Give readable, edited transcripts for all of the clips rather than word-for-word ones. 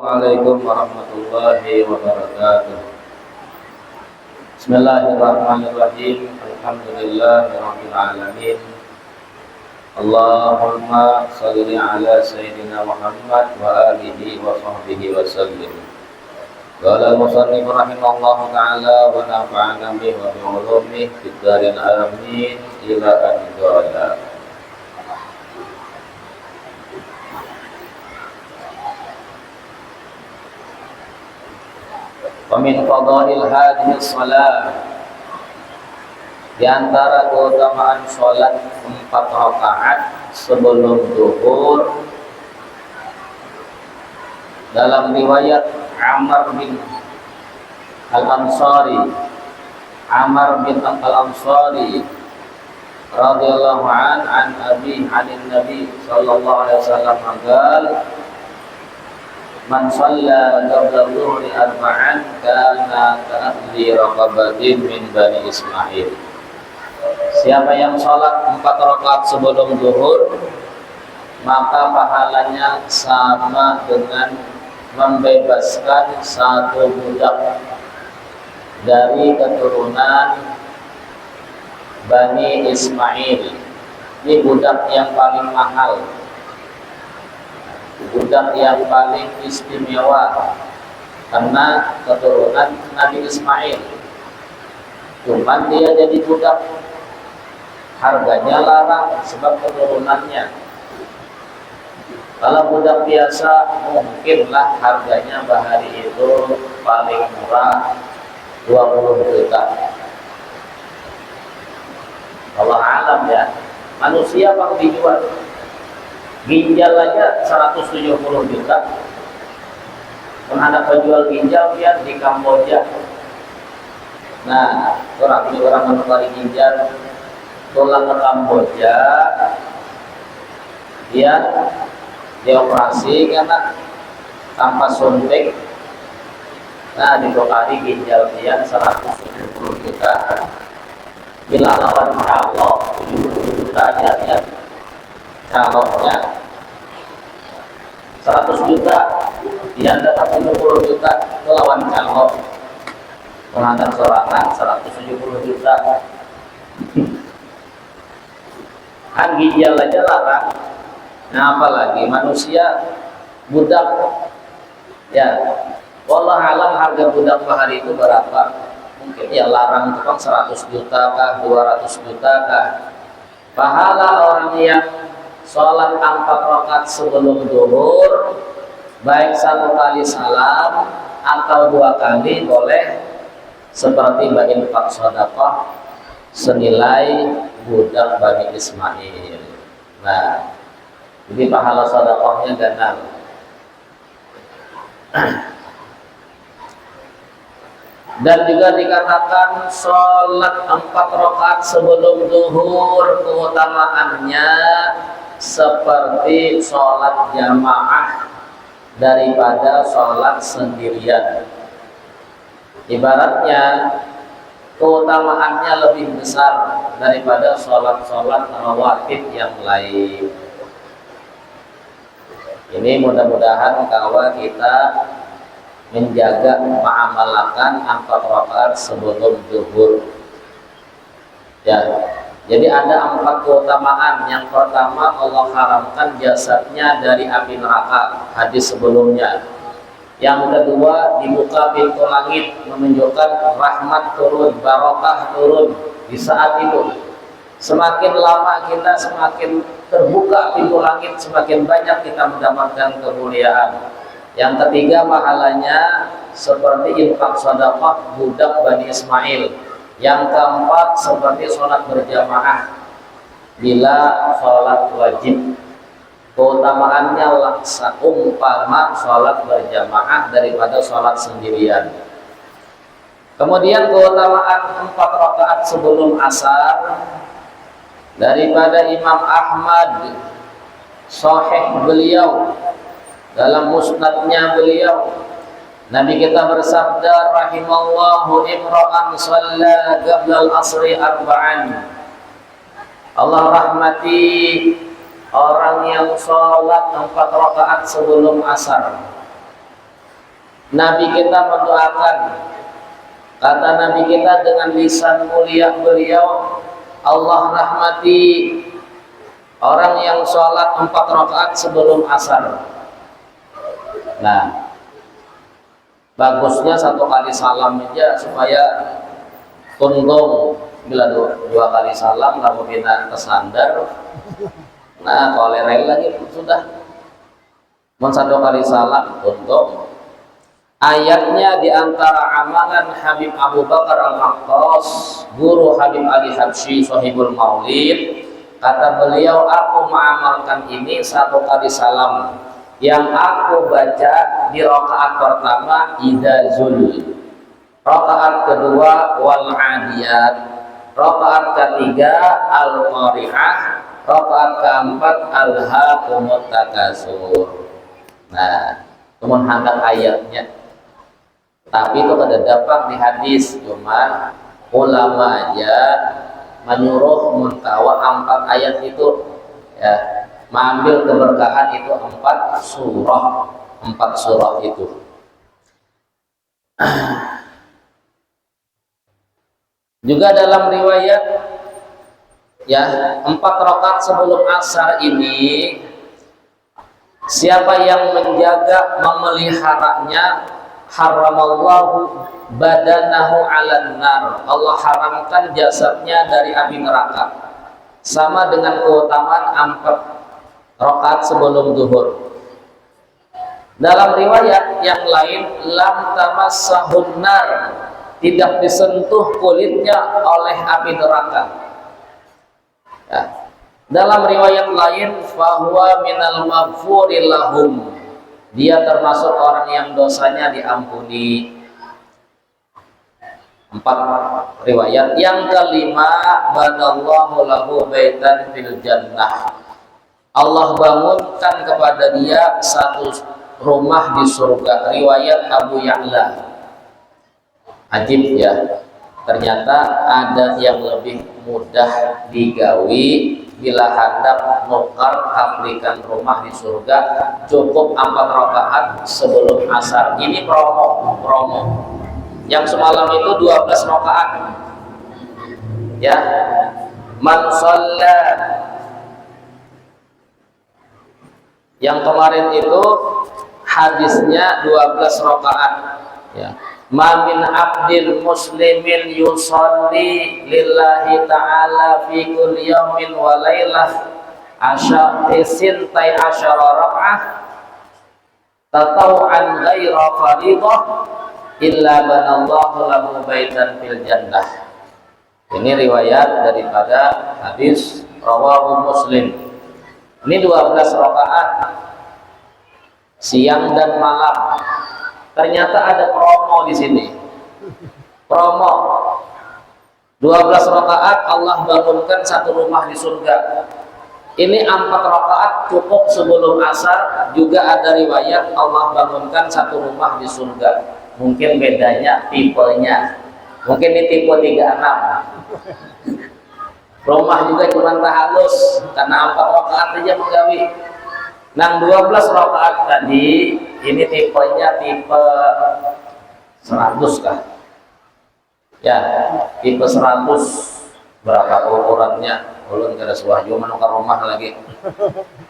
Assalamualaikum warahmatullahi wabarakatuh. Bismillahirrahmanirrahim. Alhamdulillahirabbil alamin. Allahumma shalli ala sayyidina Muhammad wa alihi wa sahbihi wa sallim. Qala al-musannif rahimahullahu ta'ala wa nafa'ana bihi wa bi ulumihi fid dharin amin ila an qala. Wa min fadhail hadhihi shalah, di antara keutamaan salat 4 rakaat sebelum zuhur, dalam riwayat Amr bin Al-Ansari radhiyallahu an abi anin nabi sallallahu alaihi wasallam qala man shalla qabla dhuhri arba'an kana ka'adli raqabatin min bani Ismail. Siapa yang sholat 4 rakaat sebelum zuhur, maka pahalanya sama dengan membebaskan satu budak dari keturunan Bani Ismail. Ini budak yang paling mahal, budak yang paling istimewa karena keturunan Nabi Ismail. Cuman dia jadi budak, harganya larang sebab keturunannya. Kalau budak biasa mungkinlah harganya bahari itu paling murah 20 juta. Allah alam ya, manusia bang dijual. Ginjal aja 170 juta. Ada penjual ginjal dia di Kamboja. Nah, orang menukari ginjal, pulang ke Kamboja, dia dioperasi karena tanpa suntik. Nah, ditukari ginjal dia 170 juta. Bila lawan calok 70 juta aja ya. Caloknya 100 juta, dia dapat 70 juta, itu lawan calok. Pengantar sorangan 170 juta. Kan ginjal aja larang. Nah, apalagi manusia budak. Ya, wallah alam harga budak bahari itu berapa? Mungkin ya larang tukang 100 juta kah, 200 juta kah. Pahala orang yang sholat 4 rakaat sebelum zuhur, baik 1 kali salam atau 2 kali boleh, seperti berinfak sedekah senilai budak Bani Ismail. Nah, jadi pahala sedekahnya ganar. Dan juga dikatakan sholat 4 rakaat sebelum zuhur keutamaannya seperti sholat jamaah daripada sholat sendirian. Ibaratnya keutamaannya lebih besar daripada sholat-sholat rawatib yang lain. Ini mudah-mudahan kalau kita menjaga mengamalkan 4 rakaat sebelum zuhur. Ya, jadi ada 4 keutamaan. Yang pertama, Allah haramkan jasadnya dari api neraka, hadis sebelumnya. Yang kedua, dibuka pintu langit, menunjukkan rahmat turun, barokah turun di saat itu. Semakin lama kita semakin terbuka pintu langit, semakin banyak kita mendapatkan kemuliaan. Yang ketiga, pahalanya seperti infak sedekah budak Bani Ismail. Yang keempat, seperti sholat berjamaah bila sholat wajib. Keutamaannya laksa umpama sholat berjamaah daripada sholat sendirian. Kemudian keutamaan 4 rakaat sebelum asar daripada Imam Ahmad, sahih beliau dalam musnadnya beliau, Nabi kita bersabda, rahimallahu imra'an shalla qabla al-asri arba'an. Allah rahmati orang yang sholat 4 rakaat sebelum asar. Nabi kita mendoakan, kata Nabi kita dengan lisan mulia beliau, Allah rahmati orang yang sholat 4 rakaat sebelum asar. Nah, bagusnya 1 kali salam aja supaya tundung. Bila 2 kali salam kemudian kesandar, nah kolerel lagi sudah. Mau 1 kali salam tundung. Ayatnya diantara amalan Habib Abu Bakar Al-Aqqas, guru Habib Ali Habsyi Sohibul Maulid, kata beliau, aku mengamalkan ini 1 kali salam yang aku baca di rakaat pertama idza zul, rakaat kedua wal adiyat, rakaat ketiga al qari'ah, rakaat keempat alhaakumut takasur. Nah, kemudian hendak ayatnya. Tapi itu kada dapat di hadis, cuma ulama aja menyuruh muntawa 4 ayat itu ya, mengambil keberkahan itu 4 surah itu. Juga dalam riwayat ya, 4 rakaat sebelum asar ini siapa yang menjaga memeliharanya, haramallahu badanahu 'alan nar, Allah haramkan jasadnya dari api neraka. Sama dengan keutamaan 4 rakaat sebelum zuhur. Dalam riwayat yang lain, lam tamassahun nar, tidak disentuh kulitnya oleh api neraka. Ya. Dalam riwayat lain, fahuwa minal maghfuri lahum, dia termasuk orang yang dosanya diampuni. 4 riwayat. Yang kelima, banallahu lahu baitan fil jannah, Allah bangunkan kepada dia 1 rumah di surga. Riwayat Abu Ya'la. Ajib ya, ternyata ada yang lebih mudah digawi. Bila hendak nukar aplikan rumah di surga, cukup 4 rakaat sebelum asar. Ini promo. Yang semalam itu 12 rakaat. Ya, man shalla, yang kemarin itu hadisnya 12 rakaat. Ya. Ma min abdil muslimin yusalli lillahi ta'ala fi kulli yawmin wa lailah sintai asyara rak'ah tataw'an ghaira faridah illa banallahu lahu baitan fil jannah. Ini riwayat daripada hadis rawahu Muslim. Ini 12 rakaat siang dan malam. Ternyata ada promo di sini. Promo 12 rakaat Allah bangunkan 1 rumah di surga. Ini 4 rakaat cukup sebelum asar. Juga ada riwayat Allah bangunkan 1 rumah di surga. Mungkin bedanya tipenya. Mungkin ini tipe 36. Rumah juga cuma tahalus karena 4 rakaat aja menggawi. Nah, 12 rakaat tadi ini tipenya tipe 100 kah? Ya, tipe 100. Berapa ukurannya? Ulun kada suwahju menukar rumah lagi.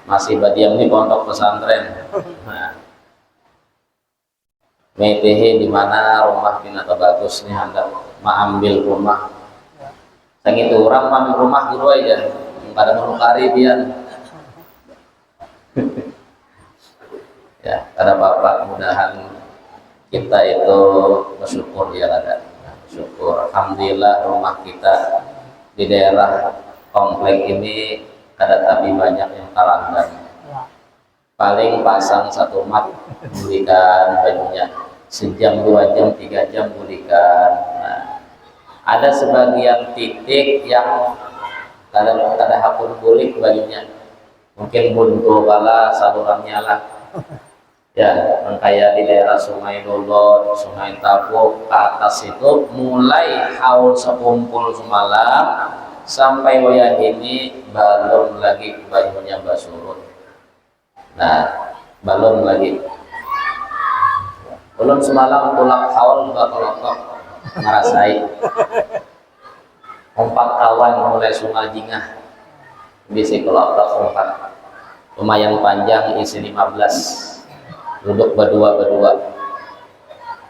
Masih badiam di pondok pesantren. Nah, metehe di mana rumah pinata bagus nih, hendak mengambil rumah. Sang itu orang mengambil rumah dulu aja. Pada menukari biar. Ya, ada apa-apa, mudahan kita itu bersyukur ya ada. Bersyukur, alhamdulillah rumah kita di daerah komplek ini ada tapi banyak yang terangkan. Paling pasang 1 mat belikan bajunya, sejam 2 jam 3 jam belikan. Nah, ada sebagian titik yang kadang hapun bulik bajunya. Mungkin buntu kala salurannya lah ya, kayak di daerah Sungai Dolor, Sungai Tapuk ke atas itu mulai haul sekumpul semalam sampai wayah ini belum lagi bajunya basurut. Nah, belum lagi Belum semalam tulak haul bakolotok ngerasai. 4 kawan mulai sungai jingah bisa kelotok 4 lumayan panjang isi 15 duduk berdua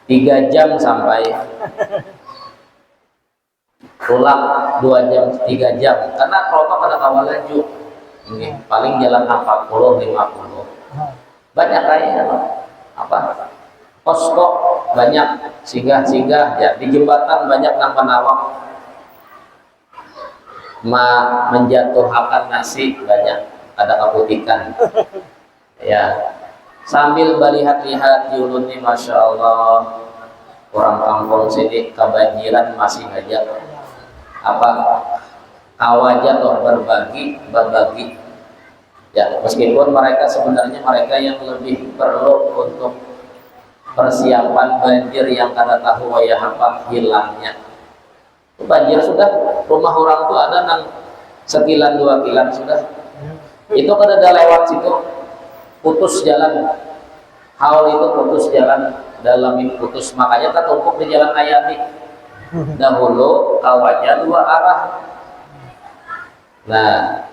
3 jam sampai tulak 2 jam 3 jam karena kelotok ada kawal laju ini paling jalan 40-50 banyak kayaknya apa posko banyak singgah-singgah ya di jembatan banyak nama-nama menjatuhkan nasi banyak ada keputikan ya sambil melihat-lihat di ulun ini masya Allah orang kampung sini kebanjiran masih ngajak apa kawajat loh berbagi ya meskipun mereka sebenarnya mereka yang lebih perlu untuk persiapan banjir yang kada tahu wayah apa hilangnya banjir sudah rumah orang tuh ada nang sekilan 2 kilan sudah itu kada ada lewat situ putus jalan haul itu putus jalan dalam ini putus makanya kita tumpuk di jalan Ayati dahulu kawanya 2 arah nah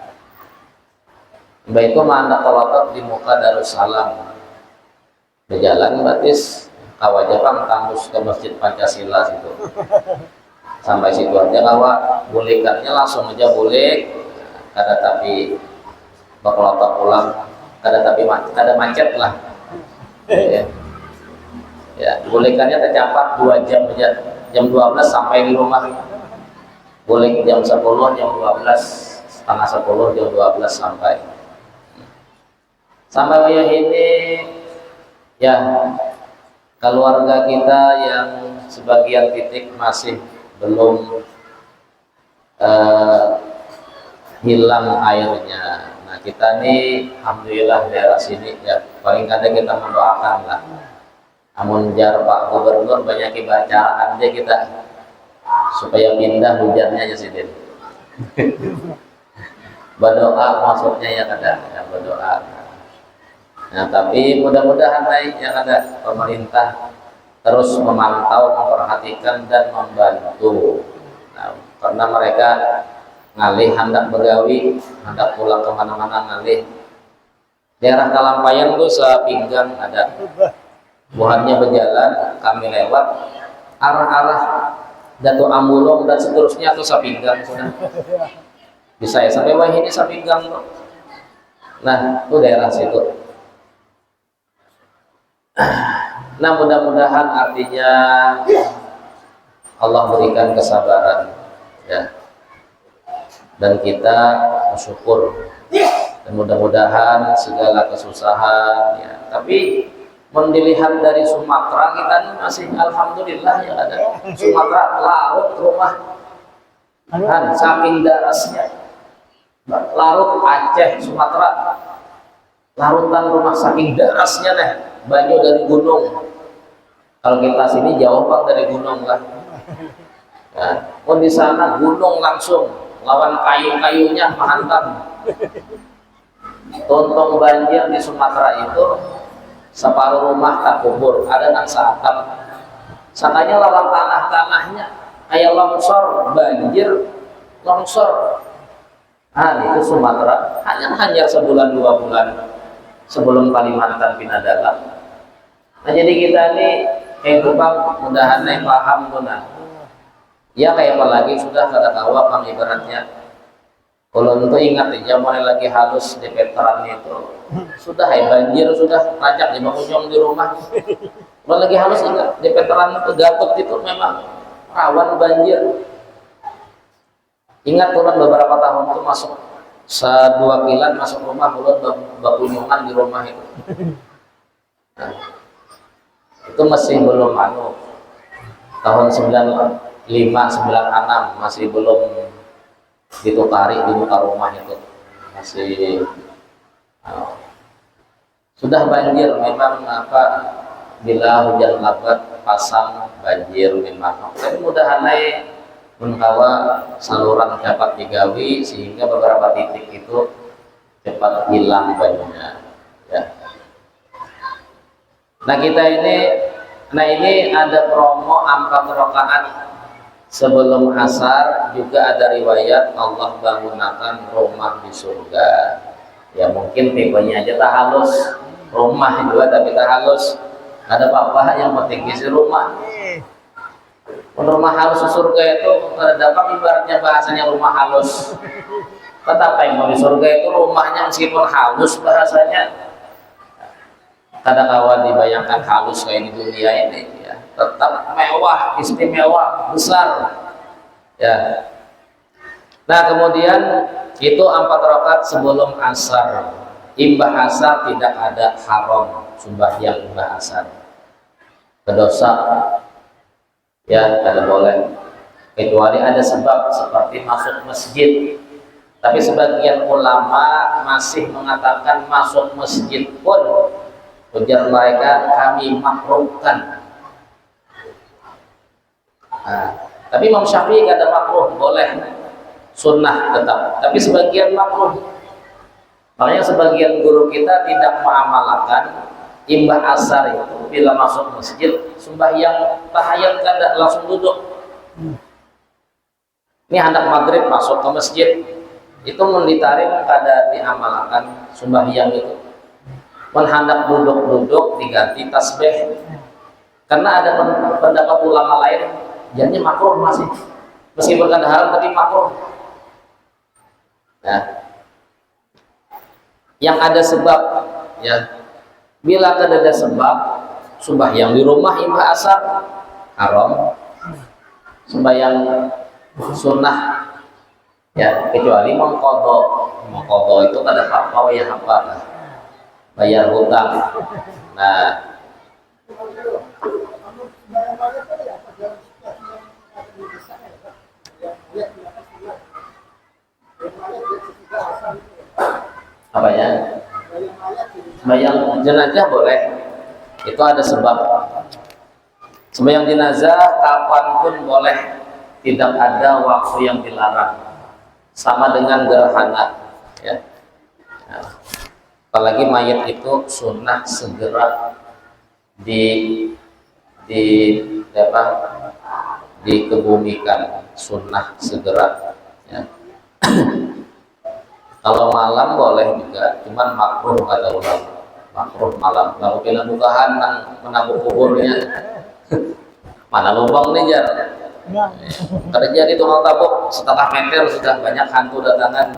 baik itu mandak kolotot di muka Darussalam berjalan batis kawajah pang tembus ke Masjid Pancasila situ sampai situ aja kawa bolehkannya langsung aja boleh kada tapi bakolotot pulang kada tapi kada macet lah ya bolehkannya tercapai 2 jam aja jam 12 sampai di rumah boleh jam 10 jam 12 setengah 10 jam 12 sampai wayah ini ya keluarga kita yang sebagian titik masih belum hilang airnya. Nah kita nih alhamdulillah daerah sini ya paling kadang kita mendoakan lah amun jar Pak Gubernur banyak bacaan deh kita supaya pindah hujannya aja sih berdoa maksudnya ya kadang ya berdoa nah tapi mudah-mudahan ya ada pemerintah terus memantau, memperhatikan dan membantu. Nah, karena mereka ngalih hendak begawi, hendak pulang kemana-mana ngalih. Daerah Kalampayan tuh sepinggang ada buahnya berjalan, kami lewat arah-arah Datu Ambulong dan seterusnya tuh sepinggang sudah. Bisa ya sampai wah ini sepinggang tuh. Nah, itu daerah situ. Nah mudah-mudahan artinya Allah berikan kesabaran ya dan kita bersyukur dan mudah-mudahan segala kesusahan ya tapi melihat dari Sumatera kita ini masih alhamdulillah ya ada Sumatera larut rumah kan saking darasnya larut Aceh Sumatera larutan rumah saking darasnya deh banyu dari gunung. Kalau kita sini jauh bang dari gunung lah. Nah, pun di sana gunung langsung lawan kayu-kayunya menghantam. Tontong banjir di Sumatera itu separuh rumah tak kubur, ada nang seatap. Sakanya lawan tanah-tanahnya kayak longsor, banjir, longsor. Nah, itu Sumatera hanya sebulan 2 bulan sebelum Kalimantan pindah dalam. Nah jadi kita nih bang mudahan nih paham guna. Ya kayak apalagi sudah kata kawa bang ibaratnya. Kalau itu ingat aja mulai lagi halus di veteran itu sudah banjir sudah racak di ujung di rumah. Kalau lagi halus ingat di veteran itu Gatot itu memang rawan banjir. Ingat turun beberapa tahun itu masuk 2 kilan masuk rumah ulun bakunjungan di rumah itu. Nah, itu masih belum tahun 95 96 masih belum ditukari di muka rumah itu masih sudah banjir memang apa bila hujan lebat pasang banjir memang tapi mudahan menkawa saluran dapat digawi sehingga beberapa titik itu cepat hilang banyunya ya. Nah kita ini Nah ini ada promo 4 rakaat sebelum asar, juga ada riwayat Allah bangunakan rumah di surga. Ya mungkin tipenya aja tak halus, rumah juga tapi tak halus. Ada apa-apa yang penting isi rumah. Rumah halus di surga itu dapat ibaratnya bahasanya rumah halus. Tetapi yang mau di surga itu rumahnya meskipun halus bahasanya, kadang-kadang dibayangkan halus kayak di dunia ini, ya, tetap mewah, istimewa, besar, ya. Nah kemudian itu 4 rakaat sebelum asar. Imbah asar tidak ada haram sembahyang imbah asar, berdosa, ya tidak boleh, kecuali ada sebab seperti masuk masjid. Tapi sebagian ulama masih mengatakan masuk masjid pun, ujar mereka, kami makruhkan. Nah, tapi Imam Syafi'i kata makruh, boleh, sunnah tetap. Tapi sebagian makruh. Makanya sebagian guru kita tidak mengamalkan imbah asar itu bila masuk masjid sembahyang tahiyat kada langsung duduk. Ini hendak maghrib masuk ke masjid, itu menditarik kada diamalkan sembahyang itu. Hendak duduk-duduk diganti tasbih. Karena ada pendapat ulama lain jadi makruh masih, meskipun kada haram tapi makruh. Nah, yang ada sebab, ya, bila kada ada sebab sembahyang di rumah imbah asar haram, sembahyang sunnah, ya, kecuali mengqadha itu kada apa-apa, ya apa, bayar hutang. Nah apa ya, sembahyang jenazah boleh, itu ada sebab. Sembahyang jenazah kapanpun boleh, tidak ada waktu yang dilarang, sama dengan gerhana, ya. Nah, apalagi mayat itu sunnah segera apa, dikebumikan, sunnah segera, ya. Kalau malam boleh juga, cuman makruh kata ulama, makruh malam. Kalau kena bukahan nang menabuk kuburnya, mana lubang nih jar? Terjadi tukang tabuk setengah meter sudah banyak hantu datangan.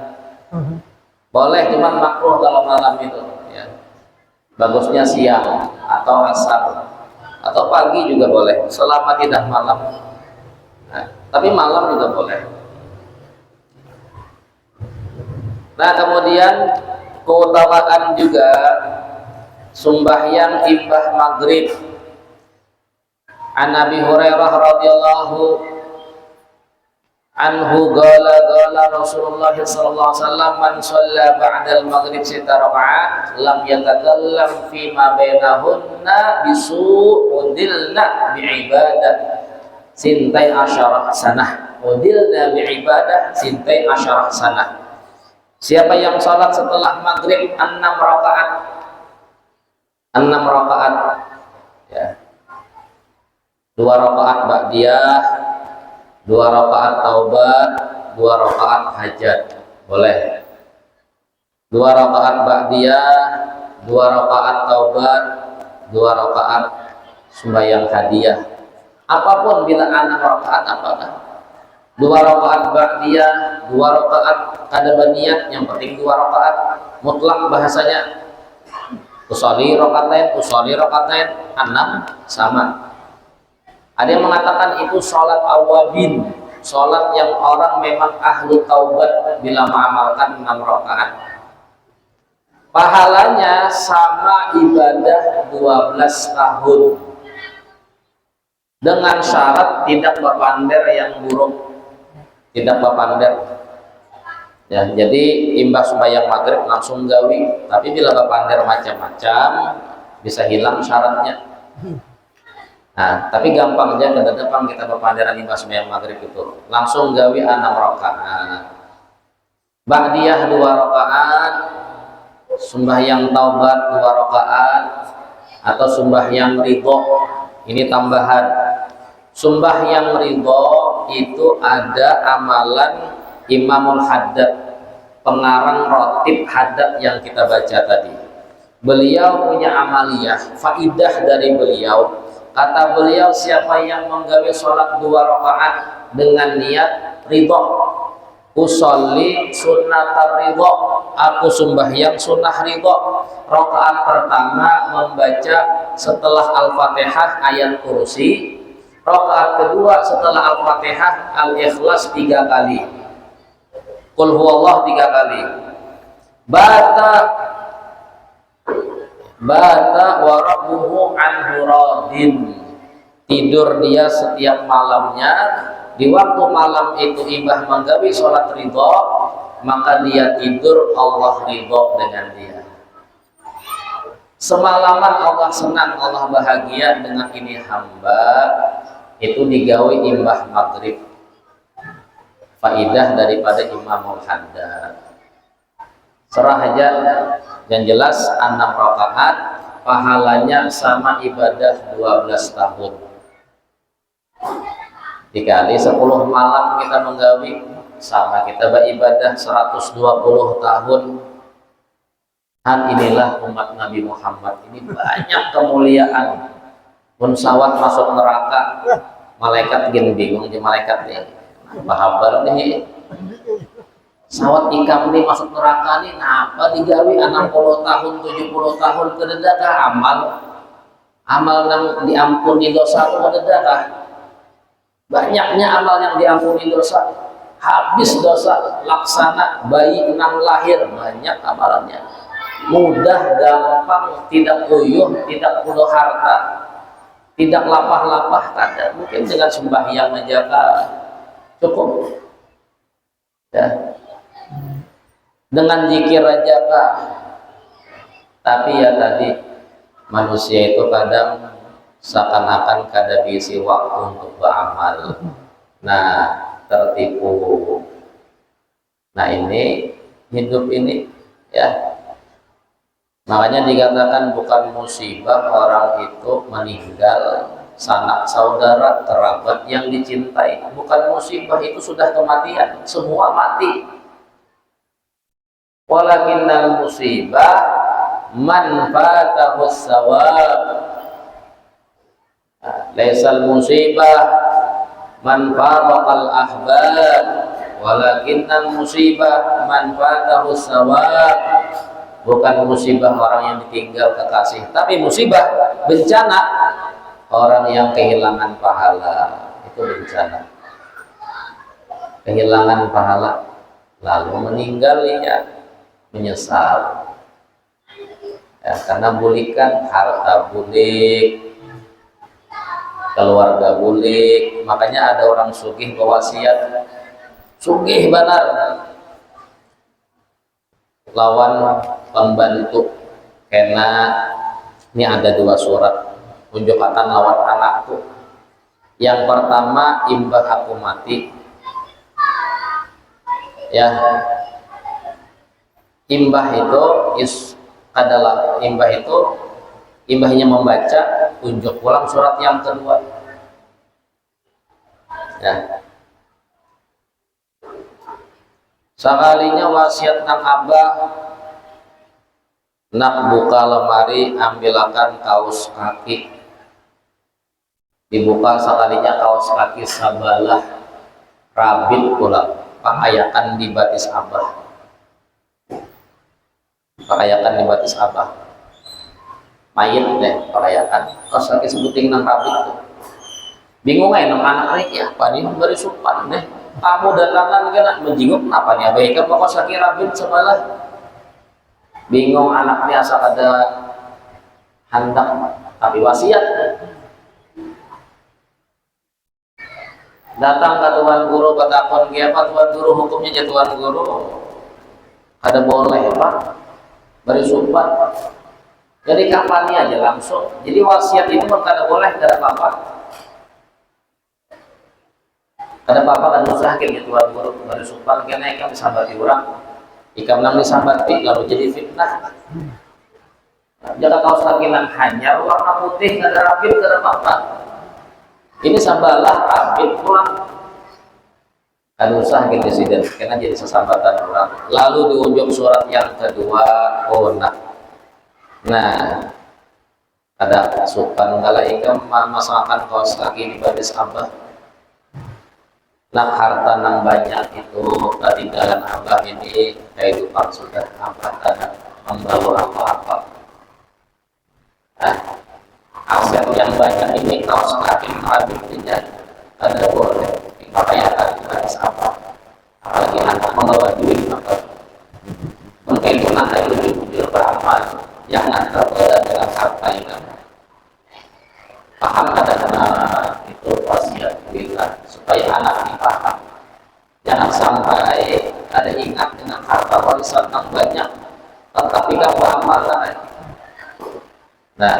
Boleh, cuman makruh kalau malam itu, ya. Bagusnya siang atau asar atau pagi juga boleh, selama tidak malam. Nah, tapi malam juga boleh. Nah kemudian keutamaan juga sembahyang imbah maghrib. An Abi Hurairah radhiyallahu anhu qala Rasulullah sallallahu alaihi wasallam, man shalla ba'da al-maghrib 6 rakaat lam yatakallam fi ma bainahunna bisu udilna bi'ibadah sintai asyarah sanah, udilna bi'ibadah sintai asyarah sanah. Siapa yang sholat setelah maghrib 6 rakaat, 6 rakaat, ya, 2 rakaat ba'diyah, 2 rakaat taubat, 2 rakaat hajat, boleh. 2 rakaat ba'diyah, 2 rakaat taubat, 2 rakaat sembahyang hadiah. Apapun bila 6 rakaat apakah? 2 rakaat ba'diyah, 2 rakaat kada berniat, yang penting 2 rakaat mutlak bahasanya. Usolli rakatain, 6 sama. Ada yang mengatakan itu sholat awabin, sholat yang orang memang ahli taubat bila mengamalkan 6 rakaat. Pahalanya sama ibadah 12 tahun, dengan syarat tidak berpander yang buruk. Tidak berpander, ya. Jadi imbah sembahyang maghrib langsung gawi, tapi bila berpander macam-macam bisa hilang syaratnya. Nah, tapi gampang aja ke depan kita berpanderan imbah sembahyang maghrib itu langsung gawi 6 rakaat, ba'diyah 2 rakaat, sembahyang taubat 2 rakaat, atau sembahyang ridho Ini tambahan. Sumpah yang ridho itu ada amalan Imamul Haddad, pengarang rotib Haddad yang kita baca tadi. Beliau punya amaliyah, faidah dari beliau. Kata beliau, siapa yang menggawe sholat 2 rakaat dengan niat ridho, usolli sunnatar ridho, aku sembahyang sunnah ridho. Rakaat pertama membaca setelah Al-Fatihah ayat kursi, rakaat kedua setelah Al-Fatihah Al-Ikhlas 3 kali, Qul huwallah 3 kali. Bata wa rabbuhu anhu radin, tidur dia setiap malamnya. Di waktu malam itu ibah menggawi sholat ridho, maka dia tidur Allah ridho dengan dia. Semalaman Allah senang, Allah bahagia dengan ini hamba, itu digawi imbah maghrib. Faidah daripada Imamul Haddad. Serah aja, yang jelas 6 rakaat pahalanya sama ibadah 12 tahun. Dikali 10 malam kita menggawi, sama kita beribadah 120 tahun. Dan inilah umat Nabi Muhammad ini banyak kemuliaan. Pun sawat masuk neraka, malaikat gini bingung di malaikat ini. Bahabar nih, sawat ikam nih masuk neraka nih, kenapa digawi 60 tahun, 70 tahun kededakah amal yang diampuni dosa kededakah? Banyaknya amal yang diampuni dosa, habis dosa, laksana bayi 6 lahir, banyak amalannya. Mudah, gampang, tidak uyuh, tidak perlu harta, tidak lapah-lapah, kada. Mungkin dengan sembahyang aja cukup. Ya. Dengan zikir aja kah? Tapi ya tadi manusia itu kadang seakan-akan kada diisi waktu untuk beramal. Nah, tertipu. Nah, ini hidup ini ya. Makanya dikatakan bukan musibah orang itu meninggal sanak saudara kerabat yang dicintai. Bukan musibah, itu sudah kematian, semua mati. Walakinnal musibah man fatahu sawab. Laisal musibah man faraqal ahbab, walakinnal musibah man fatahu sawab. Bukan musibah orang yang ditinggal kekasih, tapi musibah, bencana orang yang kehilangan pahala. Itu bencana, kehilangan pahala lalu meninggal, ya menyesal ya, karena bulikan, harta bulik, keluarga bulik. Makanya ada orang sugih berwasiat, sugih benar, lawan pembantu, karena ini ada 2 surat unjukatan lawan anakku. Yang pertama, imbah aku mati ya, imbah itu adalah imbahnya membaca, unjuk ulang surat yang kedua ya. Sekalinya wasiat nang abah, nak buka lemari, ambilkan kaos kaki. Dibuka sekalinya kaos kaki sabalah, rabit pula, pakaiakan di batis abah, pakaiakan di batis abah, mayit deh pakaiakan kaos kaki sebuting nang rabit tuh. Bingung aja nang anak ini apa nih, beri supan deh. Kamu datangan kena menjinguk apa nih, abaikan kaos kaki rabit sabalah. Bingung anaknya asal ada hendak, tapi wasiat. Datang ke tuan guru, bertakon apa tuan guru, hukumnya jadi tuan guru ada boleh pak beri sumpah. Jadi kampanye aja langsung. Jadi wasiat ini kada boleh, kada apa-apa, kada apa-apa kan usaha kayak tuan guru beri sumpah kena ikam disambati orang, ikam nang disambati lalu jadi fitnah Jaga kaos kaki lang hanyar warna putih nggak ada rapid nggak ada apa-apa. Ini sambalah rapid pulang. Aduh usah gitu sih dan karena jadi sesambatan orang. Lalu di ujung surat yang kedua, nah ada sukan kala ikam masakan kaos kaki di baris abah. Nah harta nang banyak itu ketinggalan abah ini kehidupan sudah abah tidak membawa apa-apa. Nah, aset yang banyak ini kaos kaki habis tidak ada boleh dipercayakan kepada siapa. Apalagi anak membawa duit maka mungkin anak itu beramal jangan tergoda dengan harta yang paham ada itu wasiat bila supaya anak dipaham. Jangan sampai ada ingat dengan harta warisan yang banyak tetapi kamu amalkan. Nah,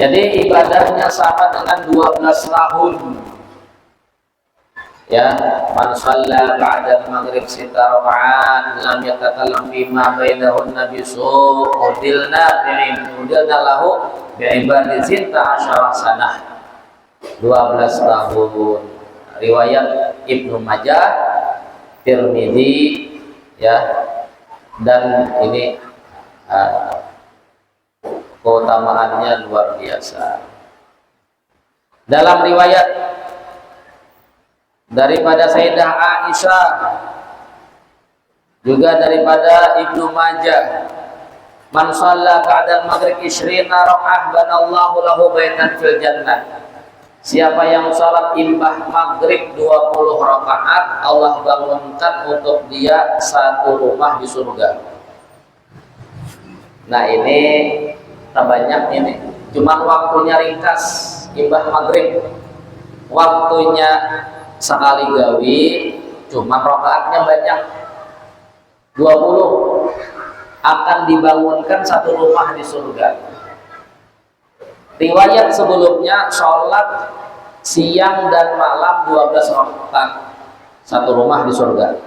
jadi ibadahnya sama dengan 12 tahun. Ya, man shalla ba'da maghrib 6 rakaat lam yatakallam bima bainahunna bisu udilna lahu bi'ibadi sinta asyara sanah 12 tahun. Riwayat Ibnu Majah, Tirmidzi ya, dan ini keutamaannya luar biasa. Dalam riwayat daripada Sayyidah Aisyah juga daripada Ibnu Majah, man shalla ba'da al-maghrib 20 rakaah banallahu lahu baitan fil jannah. Siapa yang salat imbah maghrib 20 rakaat, Allah bangunkan untuk dia satu rumah di surga. Nah ini terbanyak ini, cuma waktunya ringkas imbah maghrib, waktunya sekali gawi, cuma rakaatnya banyak 20, akan dibangunkan satu rumah di surga. Riwayat sebelumnya sholat siang dan malam 12 rakaat, satu rumah di surga.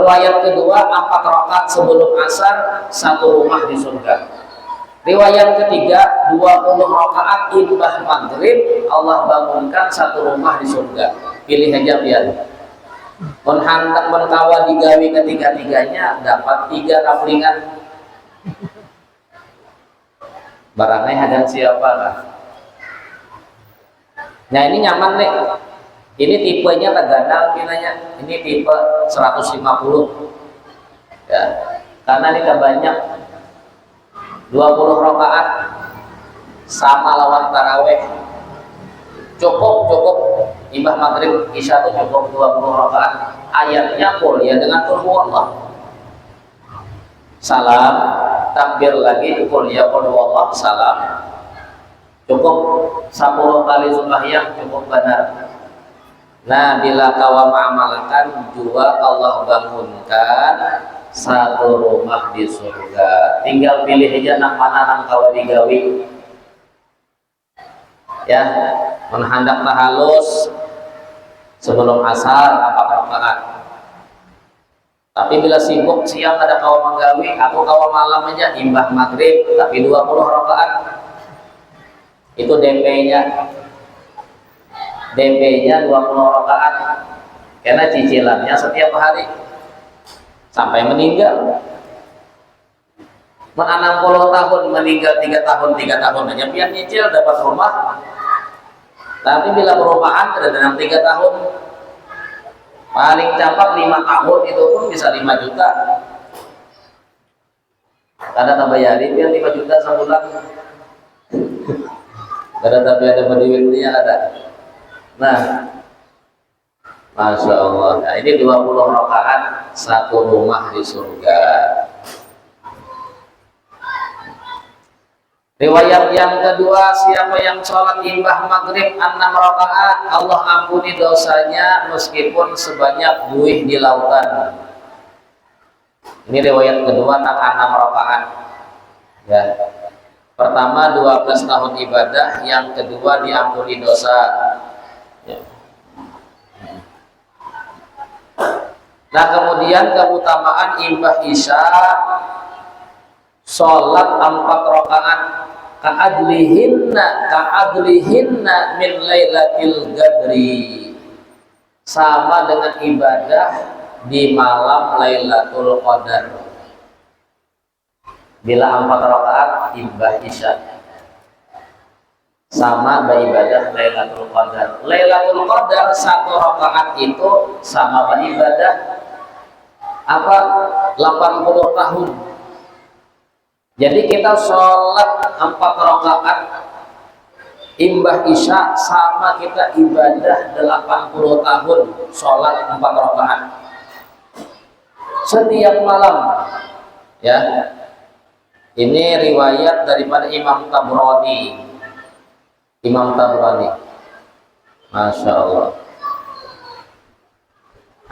Riwayat kedua 4 rakaat sebelum asar, satu rumah di surga. Riwayat ketiga 20 rakaat imbah maghrib, Allah bangunkan satu rumah di surga. Pilih aja biar hendak menkawa digawi ketiga-tiganya dapat 3 kaplingan. Barangnya hadang siapa lah. Nah ini nyaman nih. Ini tipenya terganal kinanya. Ini tipe 150 ya. Karena ini banyak 20 rakaat sama lawan taraweh. Cukup imbah maghrib isya itu cukup 20 rakaat. Ayatnya full ya dengan qul huwallah. Salam, takbir lagi, qul ya qul huwallah, salam. Cukup 10 kali sembahyang cukup benar. Nah, bila kawa mengamalkan juga Allah bangunkan satu rumah di surga. Tinggal pilih aja nak mana nang kawa digawi. Ya, menhandak tahalus sebelum asar 4 rakaat. Tapi bila sibuk siang ada kawa menggawi, aku kawa malam aja imbah maghrib tapi 20 rakaat. Itu DP-nya 20 rakaat. Karena cicilannya setiap hari sampai meninggal. 60 tahun meninggal 3 tahun aja biar nyicil dapat rumah. Tapi bila perumahan ada dalam 3 tahun, paling cepat 5 tahun itu pun bisa 5 juta. Kada tabayari biar 5 juta sebulan. Kada tapi ada berduitnya ada. Nah, Masya Allah. Nah, ini 20 rakaat satu rumah di surga. Riwayat yang kedua, siapa yang sholat imbah maghrib 6 rakaat, Allah ampuni dosanya meskipun sebanyak buih di lautan. Ini riwayat kedua tentang 6 rakaat. Ya. Pertama 12 tahun ibadah, yang kedua diampuni dosa. Ya. Nah kemudian keutamaan imbah isya Salat 4 rakaat ka'adlihinna min lailatil gadri, sama dengan ibadah di malam Lailatul Qadar. Bila 4 rakaat ibadah isya sama beribadah Lailatul Qadar. Lailatul Qadar 1 rakaat itu sama beribadah apa? 80 tahun. Jadi kita sholat 4 rakaat imbah isya sama kita ibadah 80 tahun sholat 4 rakaat setiap malam, ya. Ini riwayat daripada Imam Tabrani. Masya Allah.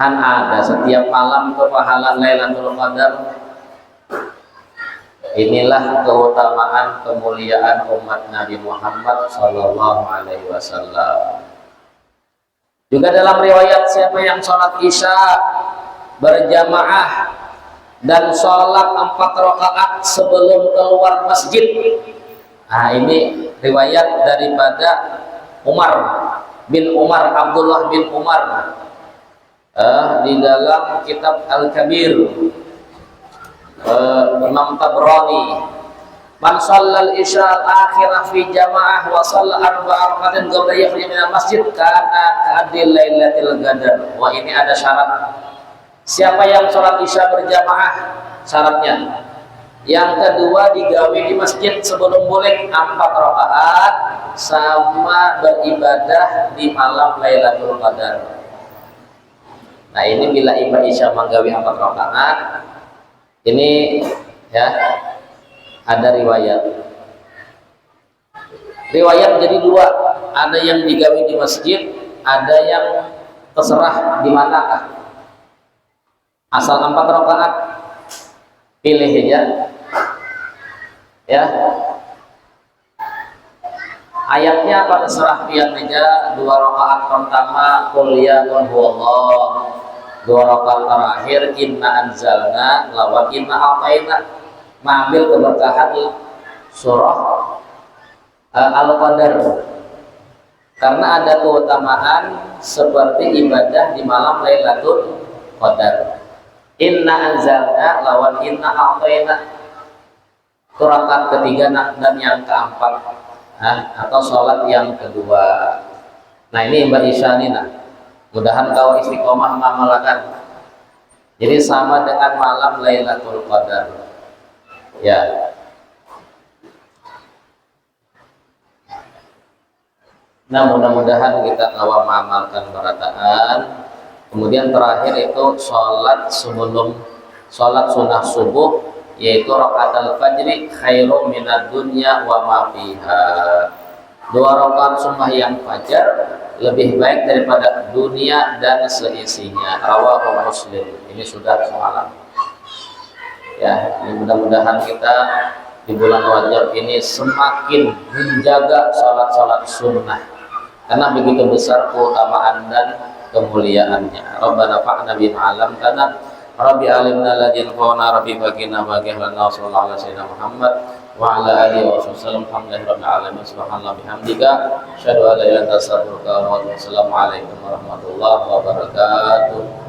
Kan ada setiap malam itu pahala Lailatul Qadar. Inilah keutamaan kemuliaan umat Nabi Muhammad Sallallahu Alaihi Wasallam. Juga dalam riwayat, siapa yang sholat isya berjamaah dan sholat 4 rakaat sebelum keluar masjid. Nah, ini riwayat daripada Abdullah bin Umar di dalam kitab Al-Kabir. Imam Tabrani, man shallal isya al-akhirah fi jamaah wa shalla 4 rakaatin qabla yakhruj minal masjid kana ka'adil lailatil qadar. Wah, ini ada syarat. Siapa yang sholat isya berjamaah, syaratnya yang kedua digawe di masjid sebelum boleh 4 rakaat sama beribadah di malam Lailatul Qadar. Nah, ini bila ibadah isya menggawe 4 rakaat, ini ya ada riwayat jadi 2, ada yang digawe di masjid, ada yang terserah di manakah, asal 4 rakaat pilih aja, ya. Ayatnya apa, terserah pilih aja. 2 rakaat pertama qul ya huwallah, 2 rakaat terakhir inna anzalna lawan inna a'tayna, mengambil keberkahan surah Al-Qadar, karena ada keutamaan seperti ibadah di malam Lailatul Qadar. Inna anzalna lawan inna a'tayna, itu rakaat ketiga dan yang keempat, atau sholat yang kedua. Nah, ini ibadah isya nih, mudahan kau istiqomah mengamalkan. Jadi sama dengan malam Lailatul Qadar, ya. Nah, mudah-mudahan kita tahu mengamalkan berataan. Kemudian terakhir itu sholat sebelum sholat sunnah subuh, yaitu rakaatul fajri khairum minad dunya wa ma fiha. 2 rakaat sunnah yang fajar lebih baik daripada dunia dan seisinya. Rawahu Muslim. Ini sudah semalam. Ya, mudah-mudahan kita di bulan Rajab ini semakin menjaga sholat-sholat sunnah, karena begitu besar keutamaan dan kemuliaannya. Rabbana fa'na bima 'allamtana, Rabbi alimna alladzi yanfa'una, Rabbi faqina wa ghfirna, sallallahu alaihi wasallam Muhammad wa ala alihi wa sallam. Alhamdulillahi rabbil alamin, subhanallahi bihamdika, asyhadu an la ilaha illa anta, astaghfiruka wa atubu ilaik. Assalamualaikum warahmatullahi wabarakatuh.